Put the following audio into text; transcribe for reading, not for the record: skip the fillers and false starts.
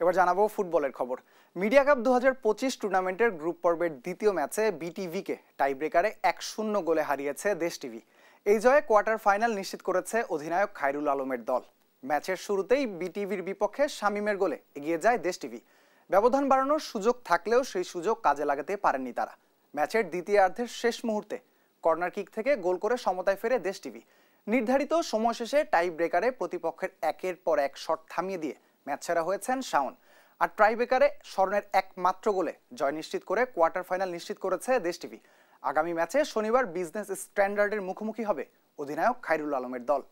এবার জানাবো ফুটবলের খবর। মিডিয়া কাপ 2025 টুর্নামেন্টের গ্রুপ পর্বের দ্বিতীয় ম্যাচে বিটিভিকে টাই ব্রেকারে 1-0 গোলে হারিয়েছে দেশ টিভি। এই জয়ে কোয়ার্টার ফাইনাল নিশ্চিত করেছে অধিনায়ক খায়রুল আলমের দল। ম্যাচের শুরুতেই বিটিভির বিপক্ষে শামীমের গোলে এগিয়ে যায় দেশ টিভি। ব্যবধান বাড়ানোর সুযোগ থাকলেও সেই সুযোগ কাজে লাগাতে পারেননি তারা। ম্যাচের দ্বিতীয়ার্ধের শেষ মুহূর্তে কর্নার কিক থেকে গোল করে সমতায় ফেরে দেশ টিভি। নির্ধারিত সময় শেষে টাই ব্রেকারে প্রতিপক্ষের একের পর এক শট থামিয়ে দিয়ে ম্যাচ সেরা হয়েছেন শাওন। আর টাই ব্রেকারে স্বর্ণের একমাত্র গোলে জয় নিশ্চিত করে কোয়ার্টার ফাইনাল নিশ্চিত করেছে দেশ টিভি। আগামী ম্যাচে শনিবার বিজনেস স্ট্যান্ডার্ডের মুখোমুখি হবে অধিনায়ক খায়রুল আলমের দল।